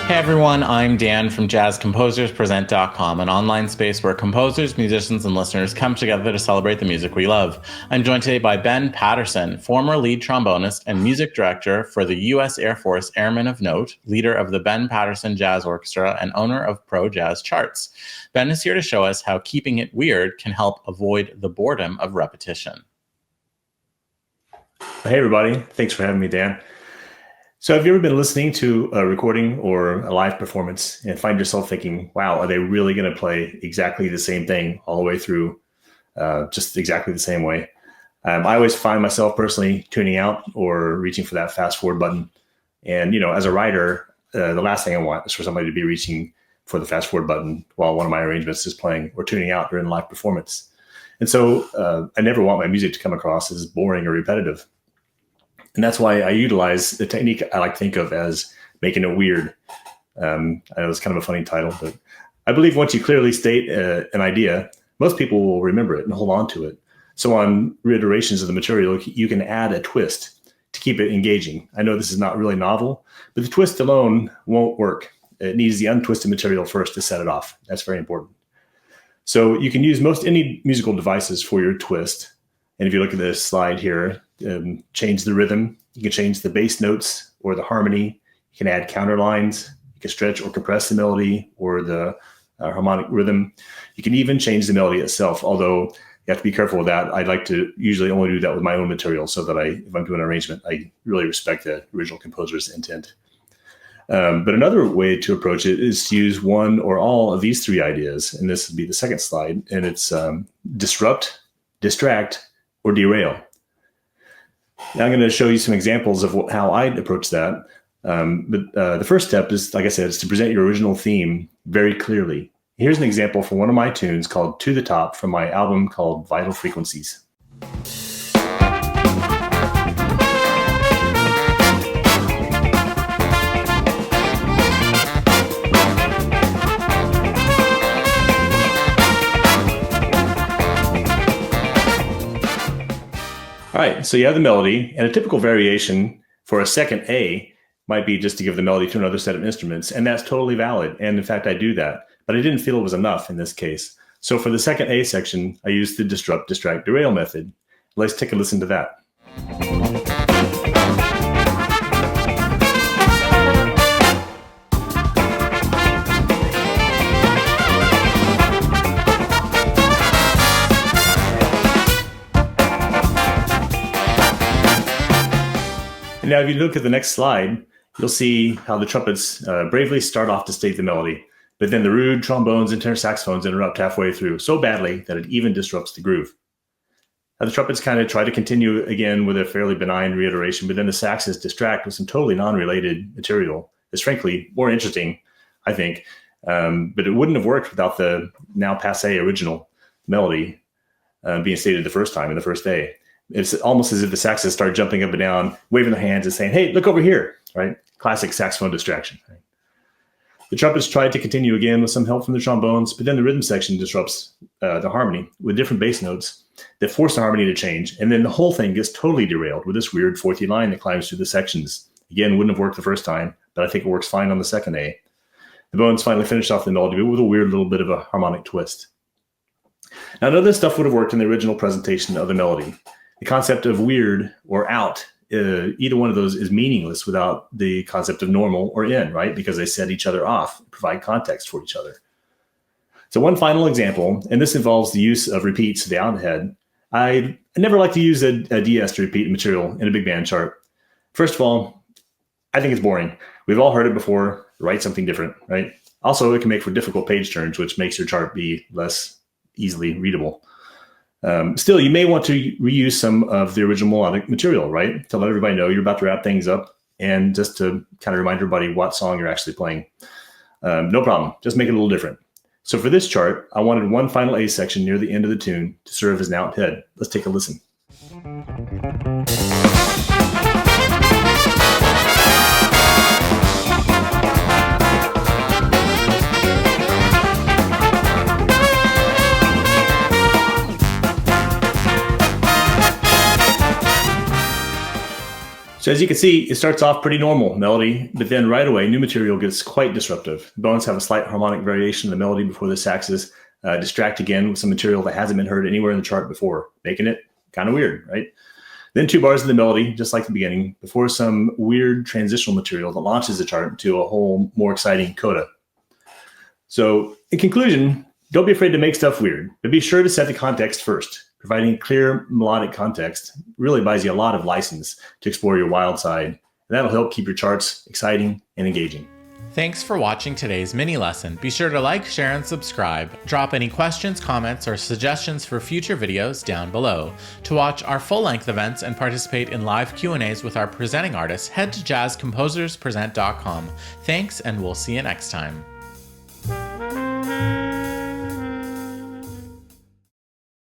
Hey everyone, I'm Dan from JazzComposersPresent.com, an online space where composers, musicians, and listeners come together to celebrate the music we love. I'm joined today by Ben Patterson, former lead trombonist and music director for the U.S. Air Force Airmen of Note, leader of the Ben Patterson Jazz Orchestra, and owner of Pro Jazz Charts. Ben is here to show us how keeping it weird can help avoid the boredom of repetition. Hey everybody, thanks for having me, Dan. So have you ever been listening to a recording or a live performance and find yourself thinking, wow, are they really going to play exactly the same thing all the way through, just exactly the same way? I always find myself personally tuning out or reaching for that fast forward button. And, as a writer, the last thing I want is for somebody to be reaching for the fast forward button while one of my arrangements is playing or tuning out during a live performance. And so I never want my music to come across as boring or repetitive. And that's why I utilize the technique I like to think of as making it weird. I know it's kind of a funny title, but I believe once you clearly state an idea, most people will remember it and hold on to it. So on reiterations of the material, you can add a twist to keep it engaging. I know this is not really novel, but the twist alone won't work. It needs the untwisted material first to set it off. That's very important. So you can use most any musical devices for your twist. And if you look at this slide here, change the rhythm. You can change the bass notes or the harmony. You can add counter lines. You can stretch or compress the melody or the harmonic rhythm. You can even change the melody itself, although you have to be careful with that. I'd like to usually only do that with my own material so that if I'm doing an arrangement, I really respect the original composer's intent. But another way to approach it is to use one or all of these three ideas. And this would be the second slide. And it's disrupt, distract, or derail. Now I'm going to show you some examples of how I'd approach that. But the first step is, like I said, is to present your original theme very clearly. Here's an example from one of my tunes called To the Top from my album called Vital Frequencies. All right, so you have the melody, and a typical variation for a second A might be just to give the melody to another set of instruments, and that's totally valid. And in fact, I do that, but I didn't feel it was enough in this case. So for the second A section, I used the disrupt, distract, derail method. Let's take a listen to that. And now if you look at the next slide, you'll see how the trumpets bravely start off to state the melody, but then the rude trombones and tenor saxophones interrupt halfway through so badly that it even disrupts the groove. Now the trumpets kind of try to continue again with a fairly benign reiteration, but then the saxes distract with some totally non-related material. It's frankly more interesting, I think, but it wouldn't have worked without the now passé original melody being stated the first time in the first day. It's almost as if the saxes start jumping up and down, waving their hands and saying, hey, look over here, right? Classic saxophone distraction. Right? The trumpets try to continue again with some help from the trombones, but then the rhythm section disrupts the harmony with different bass notes that force the harmony to change. And then the whole thing gets totally derailed with this weird fourth E line that climbs through the sections. Again, wouldn't have worked the first time, but I think it works fine on the second A. The bones finally finish off the melody with a weird little bit of a harmonic twist. Now, none of this stuff would have worked in the original presentation of the melody. The concept of weird or out, either one of those is meaningless without the concept of normal or in, right? Because they set each other off, provide context for each other. So one final example, and this involves the use of repeats to the out head. I never like to use a DS to repeat material in a big band chart. First of all, I think it's boring. We've all heard it before. Write something different, right? Also, it can make for difficult page turns, which makes your chart be less easily readable. Still, you may want to reuse some of the original melodic material, right? To let everybody know you're about to wrap things up and just to kind of remind everybody what song you're actually playing. No problem. Just make it a little different. So for this chart, I wanted one final A section near the end of the tune to serve as an out head. Let's take a listen. So as you can see, it starts off pretty normal melody, but then right away, new material gets quite disruptive. The bones have a slight harmonic variation of the melody before the saxes distract again with some material that hasn't been heard anywhere in the chart before, making it kind of weird, right? Then 2 bars of the melody, just like the beginning, before some weird transitional material that launches the chart into a whole more exciting coda. So in conclusion, don't be afraid to make stuff weird, but be sure to set the context first. Providing clear melodic context really buys you a lot of license to explore your wild side, and that'll help keep your charts exciting and engaging. Thanks for watching today's mini lesson. Be sure to like, share, and subscribe. Drop any questions, comments, or suggestions for future videos down below. To watch our full-length events and participate in live Q&As with our presenting artists, head to jazzcomposerspresent.com. Thanks, and we'll see you next time.